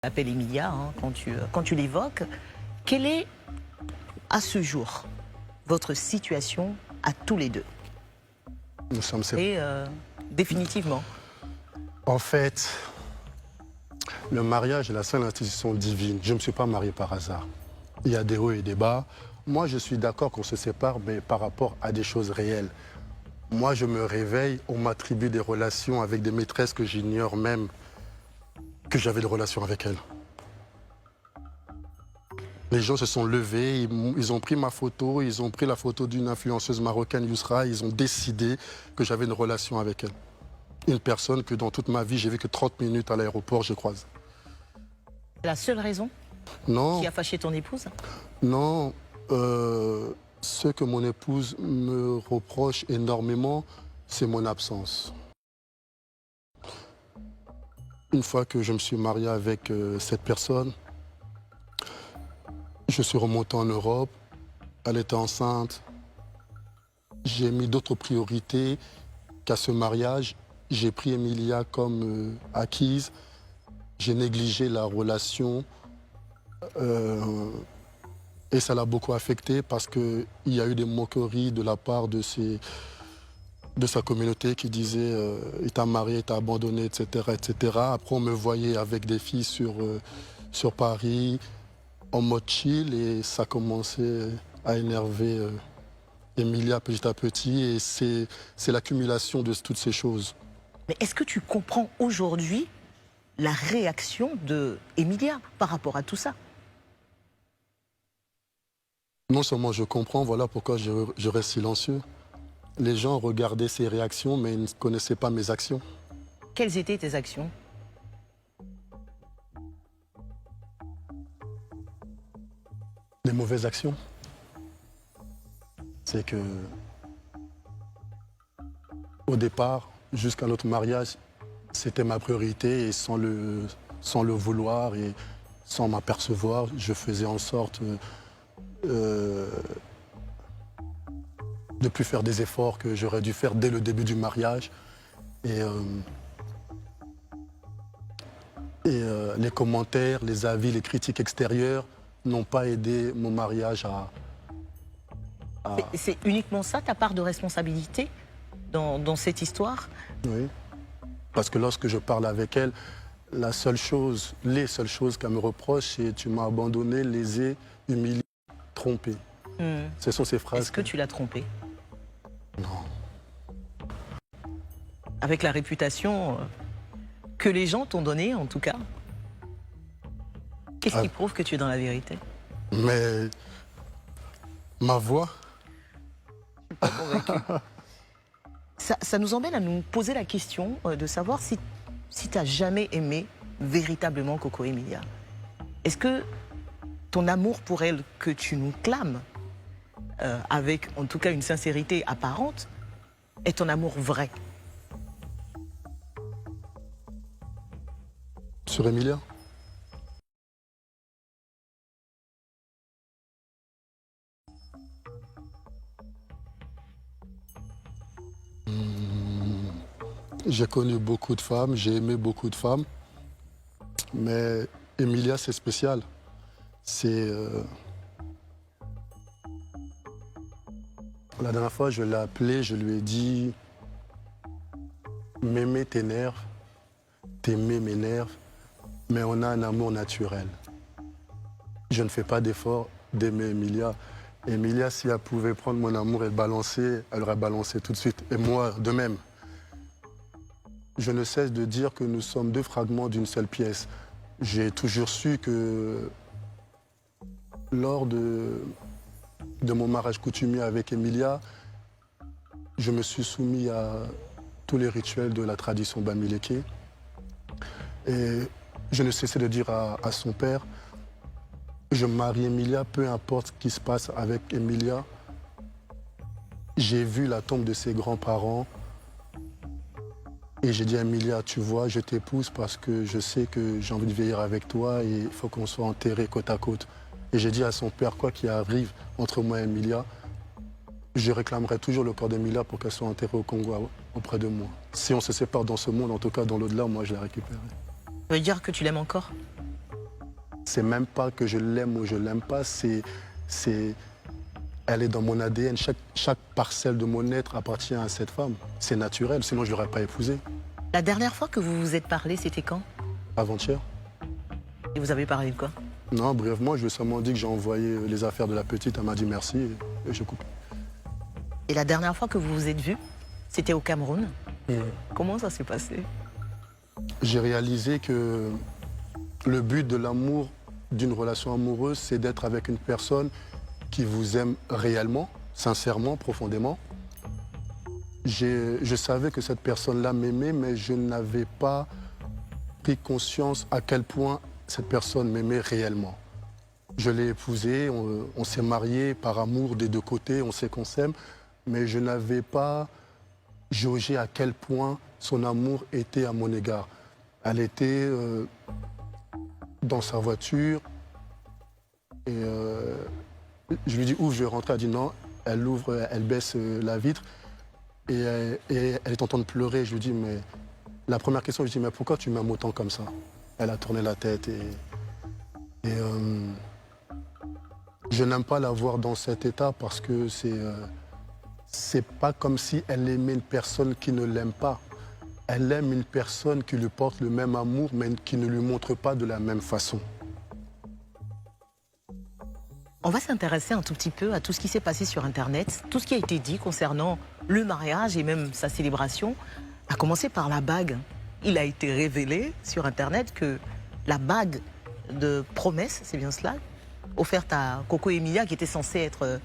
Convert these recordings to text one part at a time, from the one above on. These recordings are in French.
Appelle Emilia, hein, quand tu l'évoques. Quelle est, à ce jour, votre situation à tous les deux? Nous sommes séparés. Et définitivement. En fait, le mariage est la seule institution divine. Je ne me suis pas marié par hasard. Il y a des hauts et des bas. Moi, je suis d'accord qu'on se sépare, mais par rapport à des choses réelles. Moi, je me réveille, on m'attribue des relations avec des maîtresses que j'ignore même que j'avais des relations avec elles. Les gens se sont levés, ils ont pris ma photo, ils ont pris la photo d'une influenceuse marocaine, Yousra, ils ont décidé que j'avais une relation avec elle. Une personne que dans toute ma vie, j'ai vu que 30 minutes à l'aéroport, je croise. C'est la seule raison Non, qui a fâché ton épouse? non. Ce que mon épouse me reproche énormément, c'est mon absence. Une fois que je me suis marié avec cette personne, je suis remonté en Europe, elle était enceinte. J'ai mis d'autres priorités qu'à ce mariage. J'ai pris Emilia comme acquise. J'ai négligé la relation et ça l'a beaucoup affecté parce qu'il y a eu des moqueries de la part de sa communauté qui disait il t'a marié, il t'a abandonné, etc., etc. Après, on me voyait avec des filles sur Paris en mode chill et ça commençait à énerver Emilia petit à petit et c'est l'accumulation de toutes ces choses. Mais est-ce que tu comprends aujourd'hui la réaction de Emilia par rapport à tout ça? Non seulement je comprends, voilà pourquoi je reste silencieux. Les gens regardaient ses réactions mais ils ne connaissaient pas mes actions. Quelles étaient tes actions? Les mauvaises actions. C'est que au départ, jusqu'à notre mariage, c'était ma priorité et sans le vouloir et sans m'apercevoir, je faisais en sorte de ne plus faire des efforts que j'aurais dû faire dès le début du mariage. Et les commentaires, les avis, les critiques extérieures n'ont pas aidé mon mariage à... C'est uniquement ça, ta part de responsabilité dans cette histoire? Oui. Parce que lorsque je parle avec elle, les seules choses qu'elle me reproche, c'est tu m'as abandonné, lésé, humilié, trompé. Ce sont ces phrases. Est-ce que tu l'as trompée? Non. Avec la réputation que les gens t'ont donnée, en tout cas. Qu'est-ce qui prouve que tu es dans la vérité? Mais ma voix... Pas convaincue. Ça nous emmène à nous poser la question de savoir si tu n'as jamais aimé véritablement Coco Emilia. Est-ce que ton amour pour elle que tu nous clames, avec en tout cas une sincérité apparente, est ton amour vrai? Sur Emilia? J'ai connu beaucoup de femmes, j'ai aimé beaucoup de femmes, mais Emilia, c'est spécial. C'est... La dernière fois, je l'ai appelée, je lui ai dit « M'aimer t'énerve, t'aimer m'énerve, mais on a un amour naturel. » Je ne fais pas d'effort d'aimer Emilia. Emilia, si elle pouvait prendre mon amour et le balancer, elle aurait balancé tout de suite. Et moi, de même. Je ne cesse de dire que nous sommes deux fragments d'une seule pièce. J'ai toujours su que lors de mon mariage coutumier avec Emilia, je me suis soumis à tous les rituels de la tradition Bamileke. Et je ne cessais de dire à son père, je marie Emilia, peu importe ce qui se passe avec Emilia. J'ai vu la tombe de ses grands-parents. Et j'ai dit à Emilia, tu vois, je t'épouse parce que je sais que j'ai envie de vieillir avec toi et il faut qu'on soit enterrés côte à côte. Et j'ai dit à son père, quoi qu'il arrive entre moi et Emilia, je réclamerai toujours le corps d'Emilia pour qu'elle soit enterrée au Congo auprès de moi. Si on se sépare dans ce monde, en tout cas dans l'au-delà, moi je la récupérerai. Ça veut dire que tu l'aimes encore? C'est même pas que je l'aime ou je l'aime pas, elle est dans mon ADN. Chaque parcelle de mon être appartient à cette femme. C'est naturel, sinon je ne l'aurais pas épousée. La dernière fois que vous vous êtes parlé, c'était quand? Avant-hier. Et vous avez parlé de quoi? Non, brièvement, je lui ai seulement dit que j'ai envoyé les affaires de la petite. Elle m'a dit merci et je coupe. Et la dernière fois que vous vous êtes vus, c'était au Cameroun. Comment ça s'est passé? J'ai réalisé que le but de l'amour, d'une relation amoureuse, c'est d'être avec une personne qui vous aime réellement, sincèrement, profondément. Je savais que cette personne-là m'aimait, mais je n'avais pas pris conscience à quel point cette personne m'aimait réellement. Je l'ai épousée, on s'est mariés par amour des deux côtés, on sait qu'on s'aime, mais je n'avais pas jaugé à quel point son amour était à mon égard. Elle était dans sa voiture et je lui dis ouvre, je vais rentrer. Elle dit non, elle ouvre, elle baisse la vitre et elle est en train de pleurer. Je lui dis mais la première question, je lui dis mais pourquoi tu m'aimes autant comme ça? Elle a tourné la tête et je n'aime pas la voir dans cet état parce que c'est pas comme si elle aimait une personne qui ne l'aime pas. Elle aime une personne qui lui porte le même amour, mais qui ne lui montre pas de la même façon. On va s'intéresser un tout petit peu à tout ce qui s'est passé sur Internet, tout ce qui a été dit concernant le mariage et même sa célébration, à commencer par la bague. Il a été révélé sur Internet que la bague de promesse, c'est bien cela, offerte à Coco Emilia, qui était censée être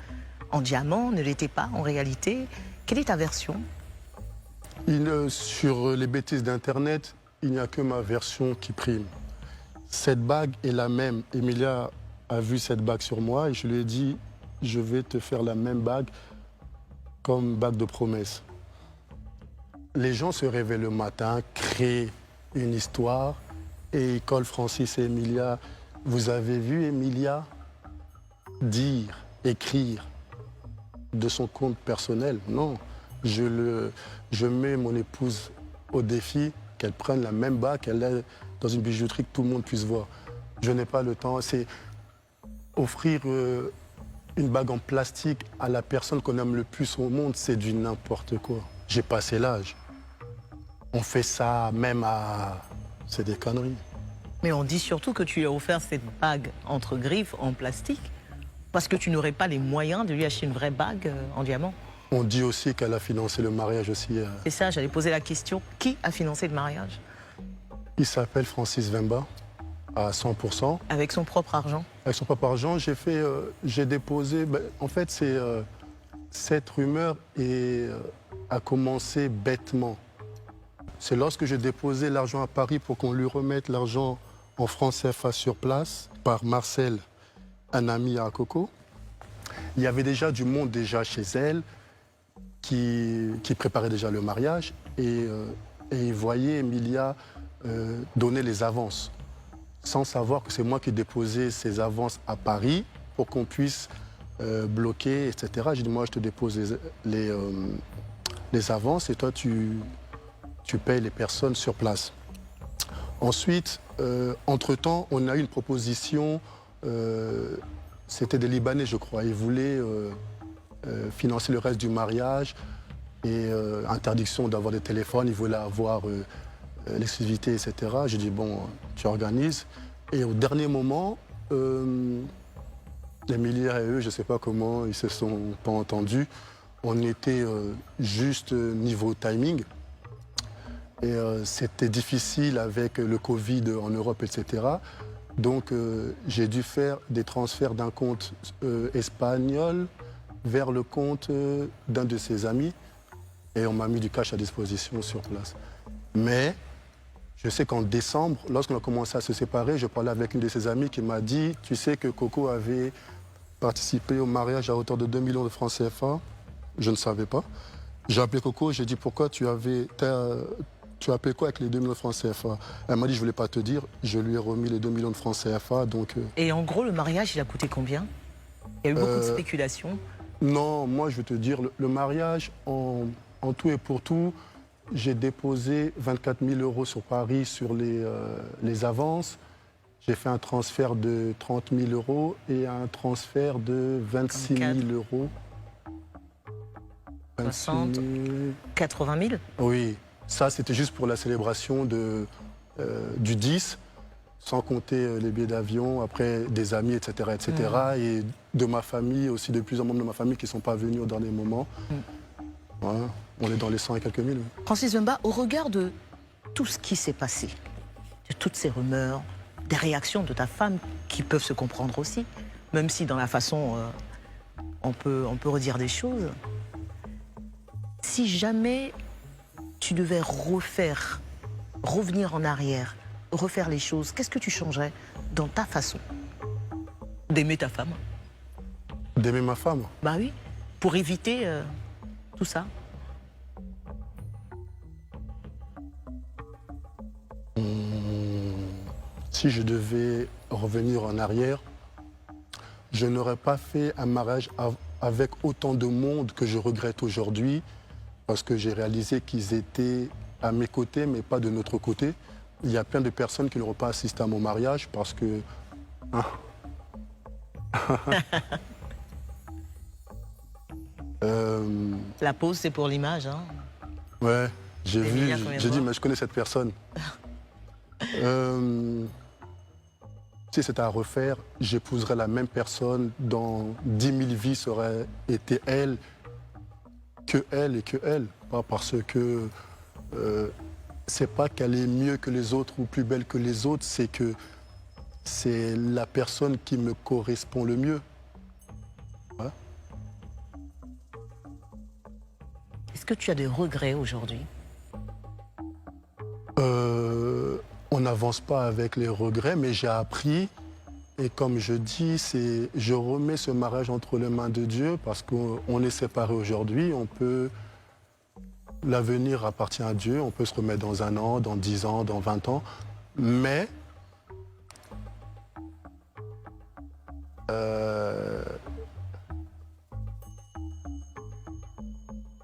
en diamant, ne l'était pas en réalité. Quelle est ta version? Sur les bêtises d'Internet, il n'y a que ma version qui prime. Cette bague est la même. Emilia a vu cette bague sur moi et je lui ai dit je vais te faire la même bague comme bague de promesse. Les gens se réveillent le matin, créent une histoire et ils collent Francis et Emilia. Vous avez vu Emilia dire, écrire de son compte personnel? Non. Je mets mon épouse au défi qu'elle prenne la même bague, qu'elle ait dans une bijouterie que tout le monde puisse voir. Je n'ai pas le temps. C'est offrir une bague en plastique à la personne qu'on aime le plus au monde, c'est du n'importe quoi. J'ai passé l'âge. On fait ça même à... C'est des conneries. Mais on dit surtout que tu lui as offert cette bague entre griffes en plastique parce que tu n'aurais pas les moyens de lui acheter une vraie bague en diamant. On dit aussi qu'elle a financé le mariage aussi. C'est ça, j'allais poser la question. Qui a financé le mariage? Il s'appelle Francis Vemba, à 100%. Avec son propre argent? Avec son propre argent, j'ai déposé... en fait, cette rumeur a commencé bêtement. C'est lorsque j'ai déposé l'argent à Paris pour qu'on lui remette l'argent en francs CFA sur place, par Marcel, un ami à Coco. Il y avait déjà du monde déjà chez elle qui préparait déjà le mariage et il voyait Emilia donner les avances, sans savoir que c'est moi qui déposais ces avances à Paris pour qu'on puisse bloquer, etc. J'ai dit, moi, je te dépose les avances et toi, tu payes les personnes sur place. Ensuite, entre-temps, on a eu une proposition, c'était des Libanais, je crois. Ils voulaient financer le reste du mariage et interdiction d'avoir des téléphones. Ils voulaient avoir l'exclusivité, etc. J'ai dit, bon, tu organises. Et au dernier moment, Emilia et eux, je ne sais pas comment, ils se sont pas entendus. On était juste niveau timing. Et c'était difficile avec le Covid en Europe, etc. Donc j'ai dû faire des transferts d'un compte espagnol vers le compte d'un de ses amis. Et on m'a mis du cash à disposition sur place. Mais je sais qu'en décembre, lorsqu'on a commencé à se séparer, je parlais avec une de ses amies qui m'a dit « Tu sais que Coco avait participé au mariage à hauteur de 2 millions de francs CFA ?» Je ne savais pas. J'ai appelé Coco, j'ai dit « Pourquoi tu as appelé quoi avec les 2 millions de francs CFA ?» Elle m'a dit « Je ne voulais pas te dire. » Je lui ai remis les 2 millions de francs CFA. Donc, Et en gros, le mariage, il a coûté combien? Il y a eu beaucoup de spéculations. Non, moi, je veux te dire, le mariage, en tout et pour tout, j'ai déposé 24 000 € sur Paris sur les avances. J'ai fait un transfert de 30 000 euros et un transfert de 26 000 euros. 60, 000... 80 000. Oui, ça c'était juste pour la célébration du 10, sans compter les billets d'avion, après des amis, etc. etc. Et de ma famille, aussi de plusieurs membres de ma famille qui ne sont pas venus au dernier moment. Ouais, on est dans les 100 et quelques mille. Francis Mbemba, au regard de tout ce qui s'est passé, de toutes ces rumeurs, des réactions de ta femme qui peuvent se comprendre aussi, même si dans la façon on peut redire des choses. Si jamais tu devais revenir en arrière, refaire les choses, qu'est-ce que tu changerais dans ta façon d'aimer ta femme? D'aimer ma femme? Bah oui, pour éviter tout ça. Si je devais revenir en arrière, je n'aurais pas fait un mariage avec autant de monde que je regrette aujourd'hui, parce que j'ai réalisé qu'ils étaient à mes côtés, mais pas de notre côté. Il y a plein de personnes qui n'auront pas assisté à mon mariage parce que... Hein. La pause, c'est pour l'image, hein. Ouais, j'ai vu, j'ai dit, mais je connais cette personne. Si c'était à refaire, j'épouserais la même personne dans 10 000 vies, ça aurait été elle, que elle et que elle. Pas parce que c'est pas qu'elle est mieux que les autres ou plus belle que les autres, c'est que c'est la personne qui me correspond le mieux. Ouais. Est-ce que tu as des regrets aujourd'hui? On n'avance pas avec les regrets, mais j'ai appris. Et comme je dis, je remets ce mariage entre les mains de Dieu parce qu'on est séparés aujourd'hui. L'avenir appartient à Dieu. On peut se remettre dans 1 an, dans 10 ans, dans 20 ans. Mais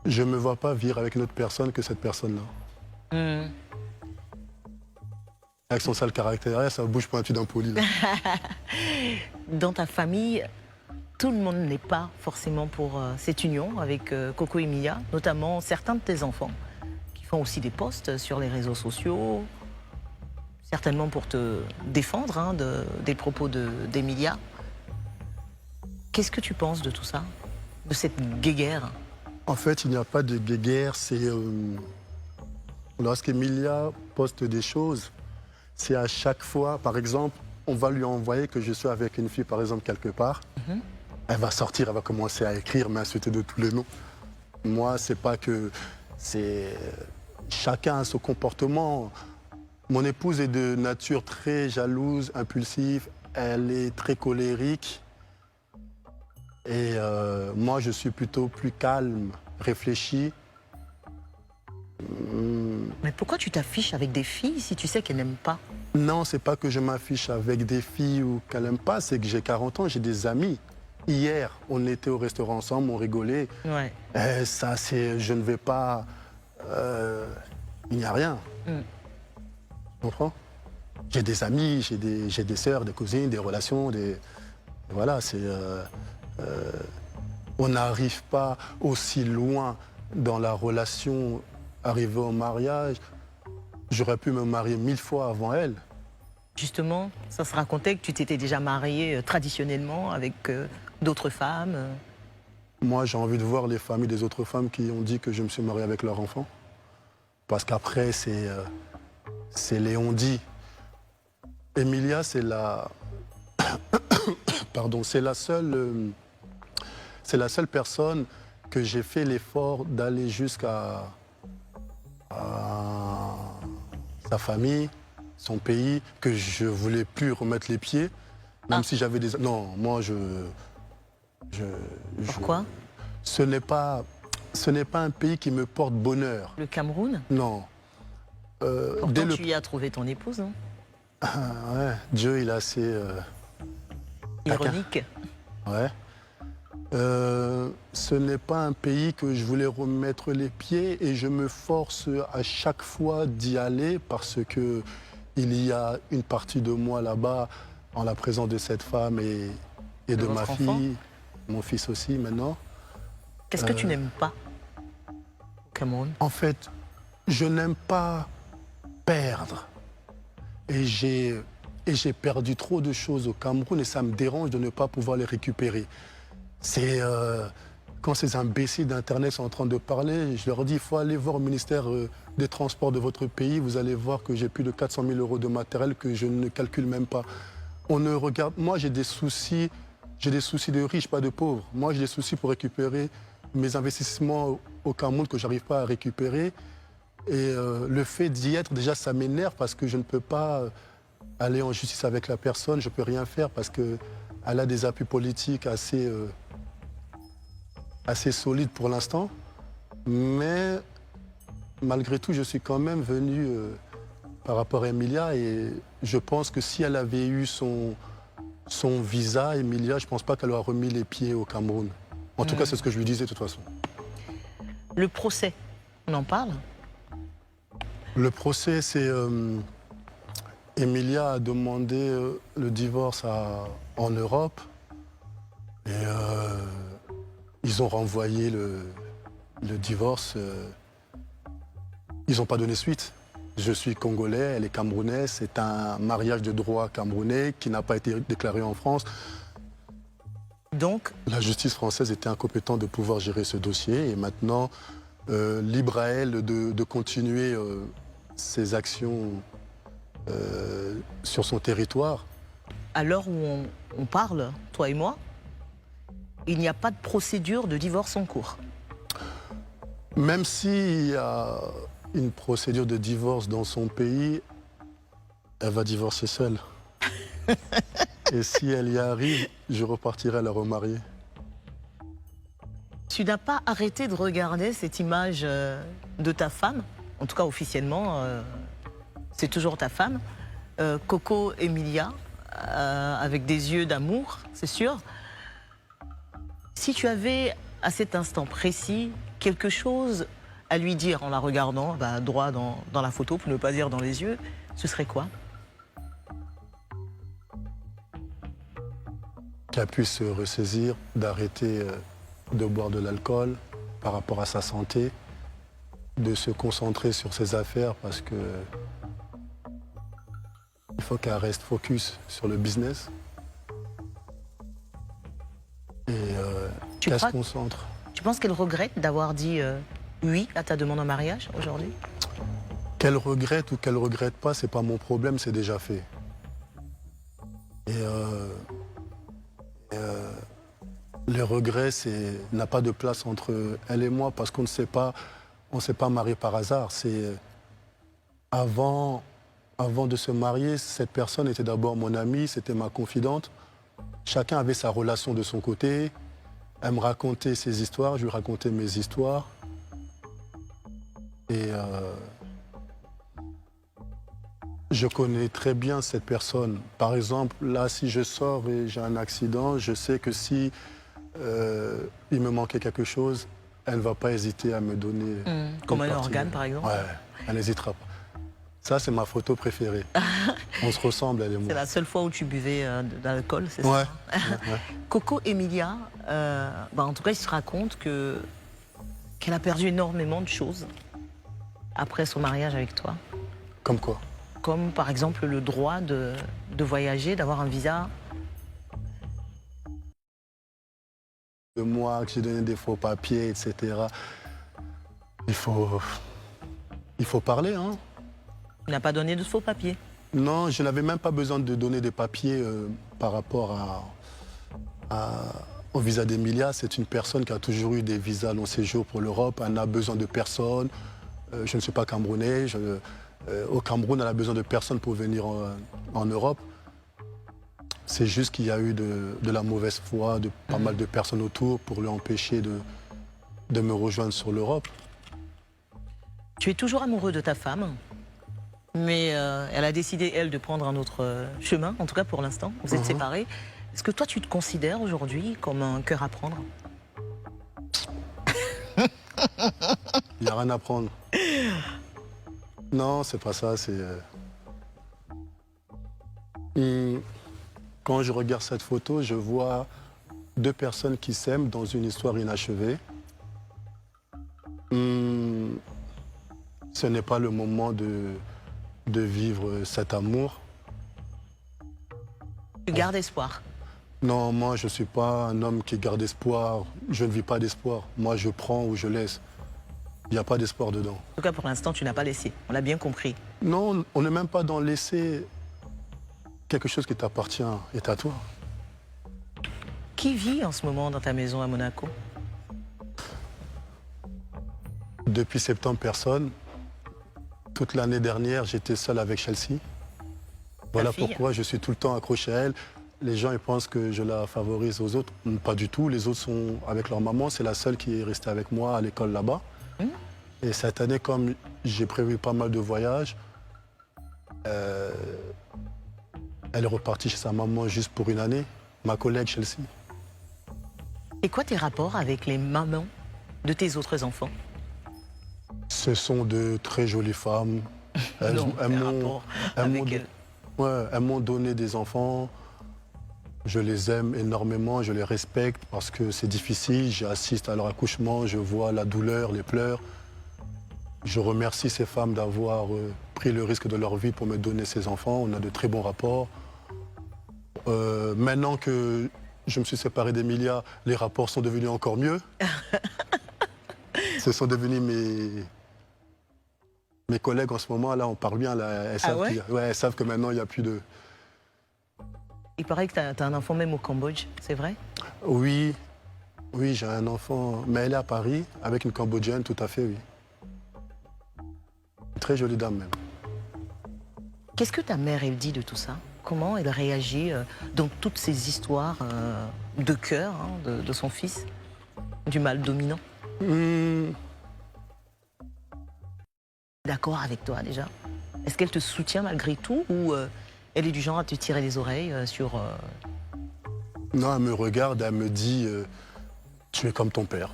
je ne me vois pas vivre avec une autre personne que cette personne-là. Avec son sale caractère, ça bouge pointu d'un poli. Dans ta famille, tout le monde n'est pas forcément pour cette union avec Coco et Mia, notamment certains de tes enfants, qui font aussi des posts sur les réseaux sociaux, certainement pour te défendre hein, des propos d'Emilia. Qu'est-ce que tu penses de tout ça, de cette guéguerre? En fait, il n'y a pas de guéguerre, c'est... Lorsqu'Emilia poste des choses, c'est à chaque fois, par exemple, on va lui envoyer que je suis avec une fille, par exemple, quelque part. Elle va sortir, elle va commencer à écrire, m'insulter de tous les noms. Moi, c'est pas que... Chacun a son comportement. Mon épouse est de nature très jalouse, impulsive. Elle est très colérique. Et moi, je suis plutôt plus calme, réfléchi. Mais pourquoi tu t'affiches avec des filles si tu sais qu'elles n'aiment pas? Non, c'est pas que je m'affiche avec des filles ou qu'elles n'aiment pas, c'est que j'ai 40 ans, j'ai des amis. Hier, on était au restaurant ensemble, on rigolait. Ouais. Ça, c'est... Je ne vais pas... il n'y a rien. Tu comprends? J'ai des amis, j'ai des sœurs, des cousines, des relations, des... Voilà, c'est... on n'arrive pas aussi loin dans la relation. Arrivé au mariage, j'aurais pu me marier 1000 fois avant elle. Justement, ça se racontait que tu t'étais déjà marié traditionnellement avec d'autres femmes. Moi, j'ai envie de voir les familles des autres femmes qui ont dit que je me suis marié avec leur enfant. Parce qu'après, c'est les on-dit. Emilia, c'est la... Pardon, c'est la seule personne que j'ai fait l'effort d'aller jusqu'à... sa famille, son pays, que je voulais plus remettre les pieds, même si j'avais des... Non, moi, Pourquoi? Ce n'est pas un pays qui me porte bonheur. Le Cameroun? Non. Pourtant, tu y as trouvé ton épouse, hein? Ouais, Dieu, il est assez... ironique. Ouais. Ce n'est pas un pays que je voulais remettre les pieds et je me force à chaque fois d'y aller parce que il y a une partie de moi là-bas, en la présence de cette femme et de votre ma enfant. fille, mon fils aussi maintenant. Qu'est-ce que tu n'aimes pas au Cameroun? En fait, je n'aime pas perdre. Et j'ai perdu trop de choses au Cameroun et ça me dérange de ne pas pouvoir les récupérer. C'est quand ces imbéciles d'Internet sont en train de parler, je leur dis il faut aller voir au ministère des Transports de votre pays. Vous allez voir que j'ai plus de 400 000 euros de matériel que je ne calcule même pas. On ne regarde. Moi, j'ai des soucis de riches, pas de pauvres. Moi, j'ai des soucis pour récupérer mes investissements au Cameroun que je n'arrive pas à récupérer. Et le fait d'y être, déjà, ça m'énerve parce que je ne peux pas aller en justice avec la personne. Je ne peux rien faire parce qu'elle a des appuis politiques assez solides pour l'instant. Mais malgré tout, je suis quand même venu par rapport à Emilia et je pense que si elle avait eu son visa, Emilia, je ne pense pas qu'elle aurait remis les pieds au Cameroun. En tout cas, c'est ce que je lui disais de toute façon. Le procès, on en parle? Le procès, c'est... Emilia a demandé le divorce en Europe et ils ont renvoyé le divorce. Ils n'ont pas donné suite. Je suis congolais, elle est camerounaise. C'est un mariage de droit camerounais qui n'a pas été déclaré en France. Donc, la justice française était incompétente de pouvoir gérer ce dossier et maintenant, libre à elle de continuer ses actions sur son territoire. à l'heure où on parle, toi et moi, il n'y a pas de procédure de divorce en cours. Même s'il y a une procédure de divorce dans son pays, elle va divorcer seule. Et si elle y arrive, je repartirai la remarier. Tu n'as pas arrêté de regarder cette image de ta femme, en tout cas officiellement, c'est toujours ta femme, Coco Emilia, avec des yeux d'amour, c'est sûr. Si tu avais, à cet instant précis, quelque chose à lui dire en la regardant, droit dans la photo, pour ne pas dire dans les yeux, ce serait quoi? Qu'elle puisse se ressaisir, d'arrêter de boire de l'alcool par rapport à sa santé, de se concentrer sur ses affaires parce que il faut qu'elle reste focus sur le business et qu'elle se concentre. Tu penses qu'elle regrette d'avoir dit oui à ta demande en mariage aujourd'hui? Qu'elle regrette ou qu'elle regrette pas, c'est pas mon problème, c'est déjà fait. Et le regret, n'a pas de place entre elle et moi parce qu'on ne s'est pas marié par hasard. C'est avant de se marier, cette personne était d'abord mon amie, c'était ma confidente. Chacun avait sa relation de son côté. Elle me racontait ses histoires, je lui racontais mes histoires. Et je connais très bien cette personne. Par exemple, là, si je sors et j'ai un accident, je sais que si il me manquait quelque chose, elle ne va pas hésiter à me donner... Comme un organe, par exemple? Ouais, elle n'hésitera pas. Ça, c'est ma photo préférée. On se ressemble, elle et moi. C'est la seule fois où tu buvais de l'alcool, c'est ouais, ça? ouais. Coco Emilia, en tout cas, il se raconte qu'elle a perdu énormément de choses après son mariage avec toi. Comme quoi? Comme par exemple le droit de voyager, d'avoir un visa. De moi, que j'ai donné des faux papiers, etc. Il faut parler, hein. Tu n'as pas donné de faux papiers? Non, je n'avais même pas besoin de donner des papiers par rapport au visa d'Emilia. C'est une personne qui a toujours eu des visas long séjour pour l'Europe. Elle n'a besoin de personne. Je ne suis pas camerounais. Au Cameroun, elle a besoin de personne pour venir en Europe. C'est juste qu'il y a eu de la mauvaise foi de pas mal de personnes autour pour lui empêcher de me rejoindre sur l'Europe. Tu es toujours amoureux de ta femme, mais elle a décidé, elle, de prendre un autre chemin, en tout cas pour l'instant. Vous êtes séparés. Est-ce que toi, tu te considères aujourd'hui comme un cœur à prendre? Il n'y a rien à prendre. Non, c'est pas ça. Hum, Quand je regarde cette photo, je vois deux personnes qui s'aiment dans une histoire inachevée. Hum, Ce n'est pas le moment de vivre cet amour. Tu gardes espoir. Non, moi, je ne suis pas un homme qui garde espoir. Je ne vis pas d'espoir. Moi, je prends ou je laisse. Il n'y a pas d'espoir dedans. En tout cas, pour l'instant, tu n'as pas laissé. On l'a bien compris. Non, on n'est même pas dans laisser quelque chose qui t'appartient est à toi. Qui vit en ce moment dans ta maison à Monaco? Depuis septembre, personne. Toute l'année dernière, j'étais seul avec Chelsea. Voilà fille? pourquoi je suis tout le temps accroché à elle. Les gens ils pensent que je la favorise aux autres. Pas du tout. Les autres sont avec leur maman. C'est la seule qui est restée avec moi à l'école là-bas. Et cette année, comme j'ai prévu pas mal de voyages, elle est repartie chez sa maman juste pour une année. Ma collègue Chelsea. Et quoi tes rapports avec les mamans de tes autres enfants? Ce sont de très jolies femmes. Non, elles tes m'ont- rapports elles m'ont avec don- elles. ouais, elles m'ont donné des enfants. Je les aime énormément, je les respecte parce que c'est difficile. J'assiste à leur accouchement, je vois la douleur, les pleurs. Je remercie ces femmes d'avoir pris le risque de leur vie pour me donner ces enfants. On a de très bons rapports. Maintenant que je me suis séparé d'Emilia, les rapports sont devenus encore mieux. Ce sont devenus mes collègues en ce moment. Là, on parle bien. Là, elles savent, ouais elles savent que maintenant, il n'y a plus de... Il paraît que tu as un enfant même au Cambodge, c'est vrai? Oui, oui, j'ai un enfant, mais elle est à Paris avec une Cambodgienne, tout à fait, oui. Une très jolie dame même. Qu'est-ce que ta mère, elle dit de tout ça? Comment elle réagit dans toutes ces histoires de cœur de son fils, du mâle dominant? D'accord avec toi déjà? Est-ce qu'elle te soutient malgré tout ou elle est du genre à te tirer les oreilles sur... Non, elle me regarde, elle me dit tu es comme ton père.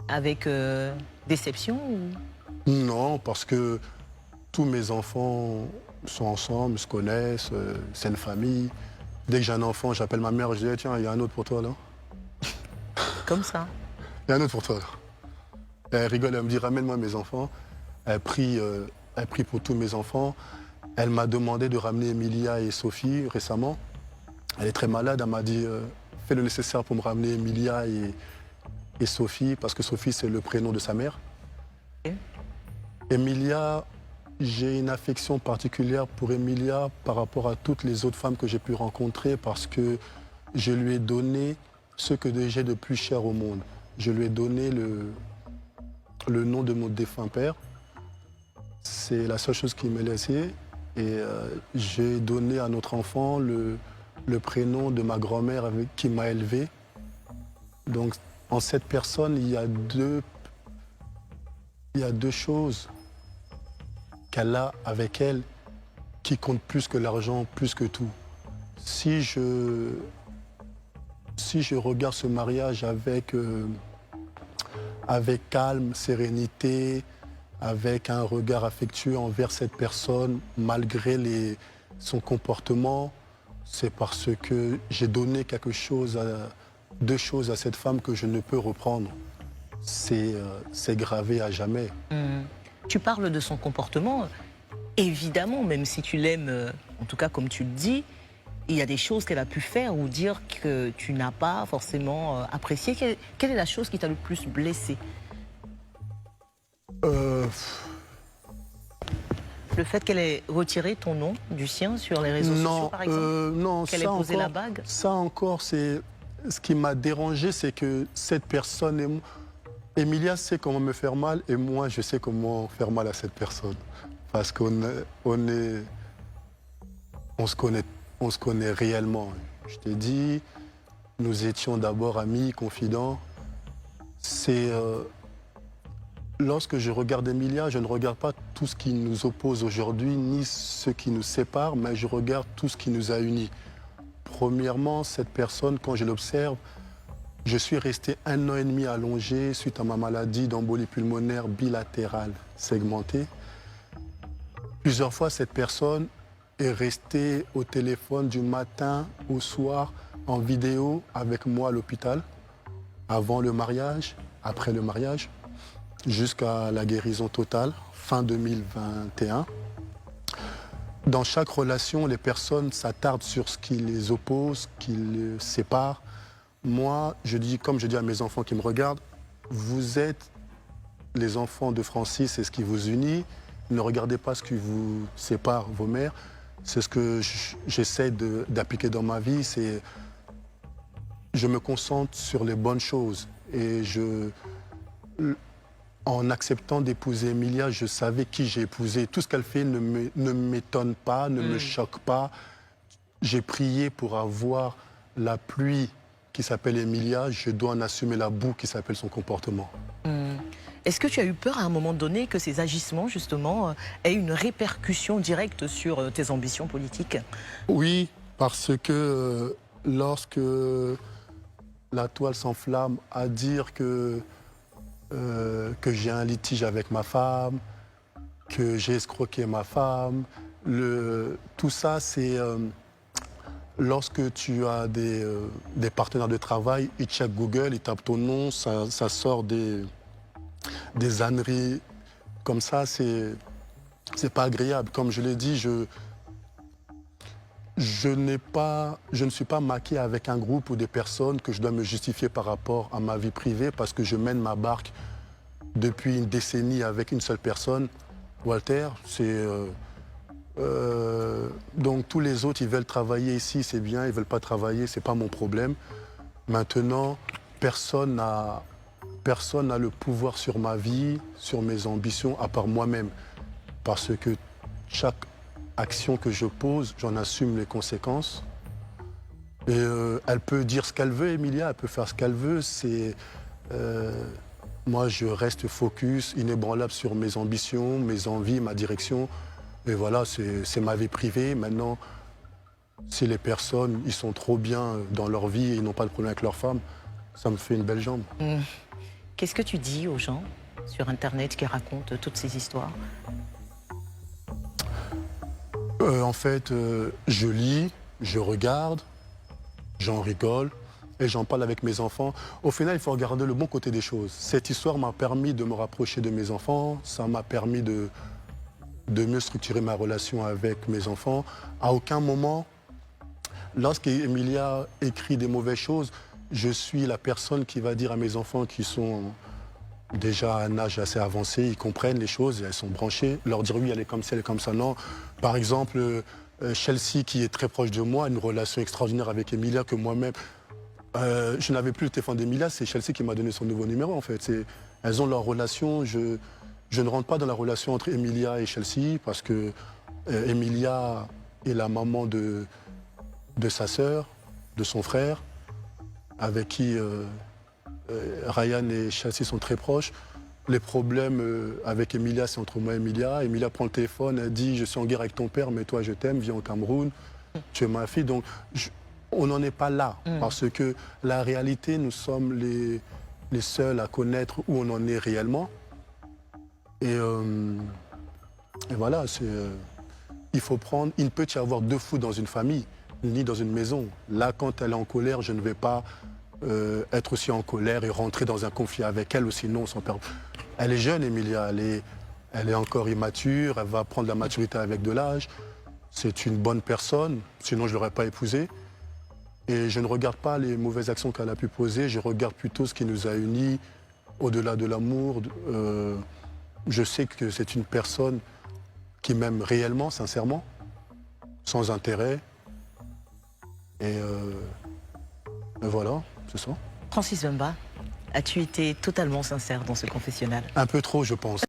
avec déception ou... Non, parce que tous mes enfants sont ensemble, se connaissent, c'est une famille. Dès que j'ai un enfant, j'appelle ma mère, je dis tiens, il y a un autre pour toi là. Comme ça? Il y a un autre pour toi là. Elle rigole, elle me dit ramène-moi mes enfants. Elle prie pour tous mes enfants. Elle m'a demandé de ramener Emilia et Sophie récemment. Elle est très malade, elle m'a dit fais le nécessaire pour me ramener Emilia et Sophie, parce que Sophie c'est le prénom de sa mère. Ok. Emilia, j'ai une affection particulière pour Emilia par rapport à toutes les autres femmes que j'ai pu rencontrer, parce que je lui ai donné ce que j'ai de plus cher au monde. Je lui ai donné le nom de mon défunt père. C'est la seule chose qui m'est laissée. Et j'ai donné à notre enfant le prénom de ma grand-mère qui m'a élevé. Donc, en cette personne, il y a deux choses qu'elle a avec elle qui comptent plus que l'argent, plus que tout. Si je regarde ce mariage avec calme, sérénité, avec un regard affectueux envers cette personne, malgré son comportement, c'est parce que j'ai donné deux choses à cette femme que je ne peux reprendre. C'est gravé à jamais. Tu parles de son comportement. Évidemment, même si tu l'aimes, en tout cas comme tu le dis, il y a des choses qu'elle a pu faire ou dire que tu n'as pas forcément apprécié. Quelle est la chose qui t'a le plus blessé? Le fait qu'elle ait retiré ton nom du sien sur les réseaux sociaux, par exemple? Non, Qu'elle ait ça posé encore, la bague? ça encore, c'est ce qui m'a dérangé, c'est que cette personne, Emilia sait comment me faire mal et moi, je sais comment faire mal à cette personne. Parce on se connaît réellement. Je t'ai dit, nous étions d'abord amis, confidents. Lorsque je regarde Emilia, je ne regarde pas tout ce qui nous oppose aujourd'hui, ni ce qui nous sépare, mais je regarde tout ce qui nous a unis. Premièrement, cette personne, quand je l'observe, je suis resté 1 an et demi allongé suite à ma maladie d'embolie pulmonaire bilatérale segmentée. Plusieurs fois, cette personne est resté au téléphone du matin au soir en vidéo avec moi à l'hôpital, avant le mariage, après le mariage, jusqu'à la guérison totale, fin 2021. Dans chaque relation, les personnes s'attardent sur ce qui les oppose, qui les sépare. Moi, comme je dis à mes enfants qui me regardent, vous êtes les enfants de Francis, c'est ce qui vous unit. Ne regardez pas ce qui vous sépare, vos mères. C'est ce que j'essaie d'appliquer dans ma vie. Je me concentre sur les bonnes choses. Et en acceptant d'épouser Emilia, je savais qui j'ai épousé. Tout ce qu'elle fait ne m'étonne pas, ne me choque pas. J'ai prié pour avoir la pluie qui s'appelle Emilia. Je dois en assumer la boue qui s'appelle son comportement. Est-ce que tu as eu peur à un moment donné que ces agissements, justement, aient une répercussion directe sur tes ambitions politiques? Oui, parce que lorsque la toile s'enflamme à dire que j'ai un litige avec ma femme, que j'ai escroqué ma femme, tout ça, c'est lorsque tu as des partenaires de travail, ils checkent Google, ils tapent ton nom, ça sort des âneries comme ça, c'est pas agréable. Comme je l'ai dit, je ne suis pas maqué avec un groupe ou des personnes que je dois me justifier par rapport à ma vie privée parce que je mène ma barque depuis une décennie avec une seule personne, Walter. Donc tous les autres, ils veulent travailler ici, c'est bien, ils ne veulent pas travailler, c'est pas mon problème. Maintenant, personne n'a le pouvoir sur ma vie, sur mes ambitions, à part moi-même. Parce que chaque action que je pose, j'en assume les conséquences. Et elle peut dire ce qu'elle veut, Emilia, elle peut faire ce qu'elle veut. Moi, je reste focus, inébranlable sur mes ambitions, mes envies, ma direction. Et voilà, c'est ma vie privée. Maintenant, si les personnes, ils sont trop bien dans leur vie et ils n'ont pas de problème avec leur femme, ça me fait une belle jambe. Qu'est-ce que tu dis aux gens sur Internet qui racontent toutes ces histoires? En fait, je lis, je regarde, j'en rigole et j'en parle avec mes enfants. Au final, il faut regarder le bon côté des choses. Cette histoire m'a permis de me rapprocher de mes enfants, ça m'a permis de mieux structurer ma relation avec mes enfants. À aucun moment, lorsqu'Emilia écrit des mauvaises choses, je suis la personne qui va dire à mes enfants qui sont déjà à un âge assez avancé, ils comprennent les choses, elles sont branchées, leur dire oui, elle est comme ça, elle est comme ça, non. Par exemple, Chelsea, qui est très proche de moi, a une relation extraordinaire avec Emilia que moi-même, je n'avais plus le téléphone d'Emilia, c'est Chelsea qui m'a donné son nouveau numéro en fait. Elles ont leur relation, je ne rentre pas dans la relation entre Emilia et Chelsea parce que Emilia est la maman de sa sœur, de son frère, avec qui Ryan et Chelsea sont très proches. Les problèmes avec Emilia, c'est entre moi et Emilia. Emilia prend le téléphone, elle dit « Je suis en guerre avec ton père, mais toi, je t'aime, viens au Cameroun, tu es ma fille. » Donc, on n'en est pas là, parce que la réalité, nous sommes les seuls à connaître où on en est réellement. Et voilà, il faut prendre... Il ne peut y avoir deux fous dans une famille, ni dans une maison. Là, quand elle est en colère, je ne vais pas être aussi en colère et rentrer dans un conflit avec elle, ou sinon on s'en perd. Elle est jeune, Emilia, elle est encore immature, elle va prendre la maturité avec de l'âge. C'est une bonne personne, sinon je ne l'aurais pas épousée. Et je ne regarde pas les mauvaises actions qu'elle a pu poser, je regarde plutôt ce qui nous a unis, au-delà de l'amour. Je sais que c'est une personne qui m'aime réellement, sincèrement, sans intérêt. Et voilà, c'est ça. Francis Wemba, as-tu été totalement sincère dans ce confessionnal? Un peu trop, je pense.